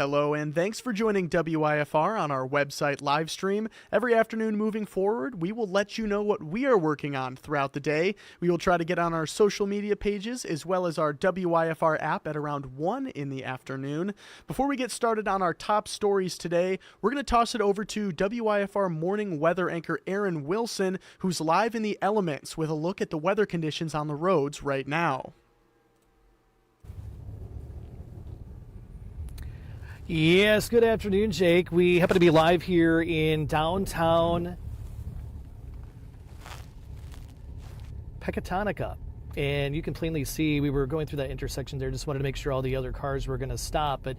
Hello, and thanks for joining WIFR on our website live stream. Every afternoon moving forward, we will let you know what we are working on throughout the day. We will try to get on our social media pages as well as our WIFR app at around 1 in the afternoon. Before we get started on our top stories today, we're going to toss it over to WIFR morning weather anchor Aaron Wilson, who's live in the elements with a look at the weather conditions on the roads right now. Yes, good afternoon, Jake. We happen to be live here in downtown Pecatonica. And you can plainly see we were going through that intersection there. Just wanted to make sure all the other cars were going to stop. But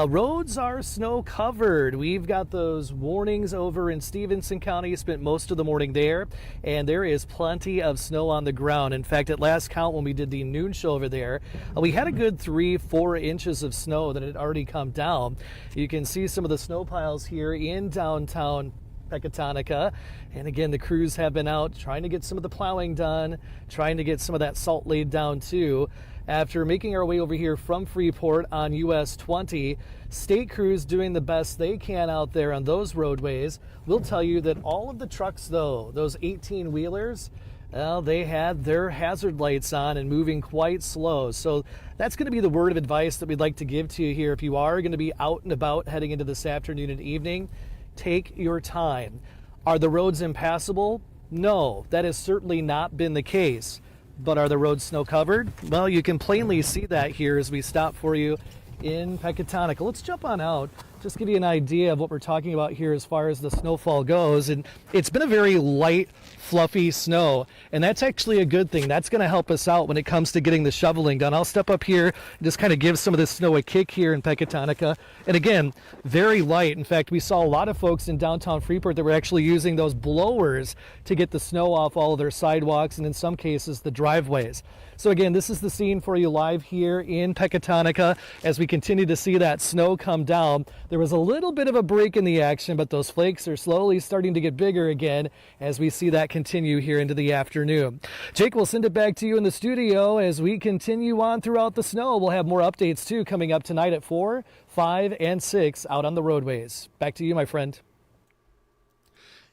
roads are snow covered. We've got those warnings over in Stevenson County. Spent most of the morning there. And there is plenty of snow on the ground. In fact, at last count when we did the noon show over there, we had a good 3-4 inches of snow that had already come down. You can see some of the snow piles here in downtown Pecatonica. And again, the crews have been out trying to get some of the plowing done, trying to get some of that salt laid down too. After making our way over here from Freeport on US 20, state crews doing the best they can out there on those roadways. We'll tell you that all of the trucks though, those 18-wheelers, well, they had their hazard lights on and moving quite slow. So that's going to be the word of advice that we'd like to give to you here. If you are going to be out and about heading into this afternoon and evening, take your time. Are the roads impassable? No, that has certainly not been the case. But are the roads snow covered? Well, you can plainly see that here as we stop for you in Pecatonica. Let's jump on out, just give you an idea of what we're talking about here as far as the snowfall goes. And it's been a very light, fluffy snow, and that's actually a good thing. That's going to help us out when it comes to getting the shoveling done. I'll step up here and just kind of give some of this snow a kick here in Pecatonica. And again, very light. In fact, we saw a lot of folks in downtown Freeport that were actually using those blowers to get the snow off all of their sidewalks and in some cases the driveways. So again, this is the scene for you live here in Pecatonica as we continue to see that snow come down. There was a little bit of a break in the action, but those flakes are slowly starting to get bigger again as we see that continue here into the afternoon. Jake, we'll send it back to you in the studio as we continue on throughout the snow. We'll have more updates too coming up tonight at 4, 5, and 6 out on the roadways. Back to you, my friend.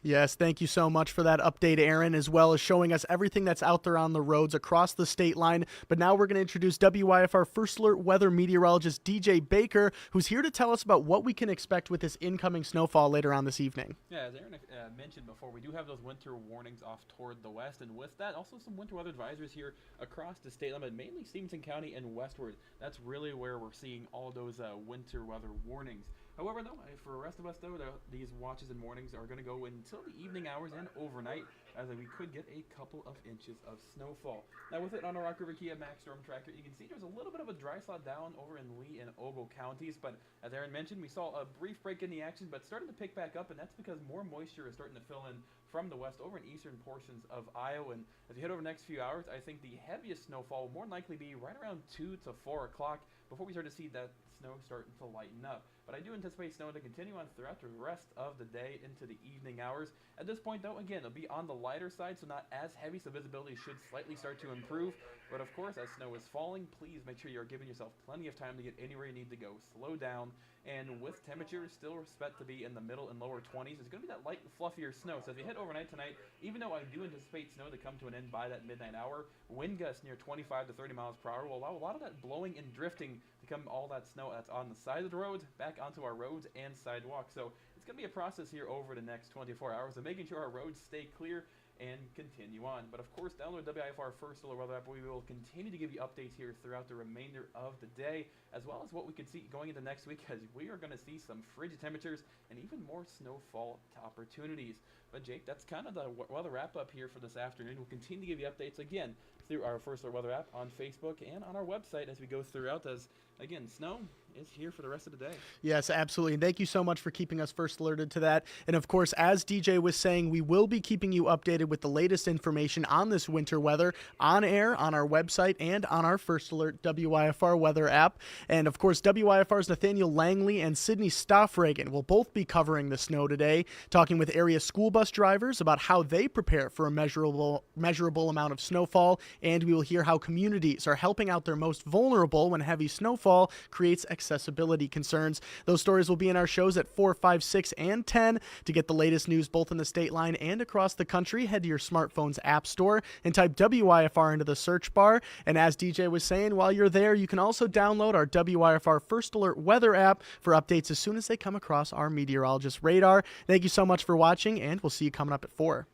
Yes, thank you so much for that update, Aaron, as well as showing us everything that's out there on the roads across the state line. But now we're going to introduce WIFR First Alert weather meteorologist DJ Baker, who's here to tell us about what we can expect with this incoming snowfall later on this evening. Yeah, as Aaron mentioned before, we do have those winter warnings off toward the west, and with that, also some winter weather advisories here across the state line, mainly Stevenson County and westward. That's really where we're seeing all those winter weather warnings. However, though, for the rest of us, though, these watches and mornings are going to go until the evening hours and overnight, as we could get a couple of inches of snowfall. Now, with it on our Rock River Kia Max Storm Tracker, you can see there's a little bit of a dry slot down over in Lee and Ogle counties, but as Aaron mentioned, we saw a brief break in the action, but starting to pick back up, and that's because more moisture is starting to fill in from the west over in eastern portions of Iowa. And as we head over the next few hours, I think the heaviest snowfall will more than likely be right around 2 to 4 o'clock before we start to see that snow starting to lighten up. But I do anticipate snow to continue on throughout the rest of the day into the evening hours. At this point, though, again, it'll be on the lighter side, so not as heavy, so visibility should slightly start to improve. But of course, as snow is falling, please make sure you're giving yourself plenty of time to get anywhere you need to go. Slow down. And with temperatures still expect to be in the middle and lower 20s, it's going to be that light and fluffier snow. So as we head overnight tonight, even though I do anticipate snow to come to an end by that midnight hour, wind gusts near 25 to 30 miles per hour will allow a lot of that blowing and drifting to come all that snow that's on the side of the roads back onto our roads and sidewalks. So it's going to be a process here over the next 24 hours of making sure our roads stay clear and continue on. But of course, download WIFR First Alert Weather app. We will continue to give you updates here throughout the remainder of the day, as well as what we could see going into next week, as we are going to see some frigid temperatures and even more snowfall opportunities. But Jake, that's kind of the weather wrap up here for this afternoon. We'll continue to give you updates again through our First Alert Weather app on Facebook and on our website as we go throughout, as again, snow is here for the rest of the day. Yes, absolutely. And thank you so much for keeping us first alerted to that. And of course, as DJ was saying, we will be keeping you updated with the latest information on this winter weather on air, on our website, and on our First Alert WIFR weather app. And of course, WIFR's Nathaniel Langley and Sydney Stoffregan will both be covering the snow today, talking with area school bus drivers about how they prepare for a measurable amount of snowfall. And we will hear how communities are helping out their most vulnerable when heavy snowfall creates excessive accessibility concerns. Those stories will be in our shows at 4, 5, 6, and 10. To get the latest news both in the state line and across the country, head to your smartphone's app store and type WIFR into the search bar. And as DJ was saying, while you're there, you can also download our WIFR First Alert weather app for updates as soon as they come across our meteorologist radar. Thank you so much for watching, and we'll see you coming up at 4.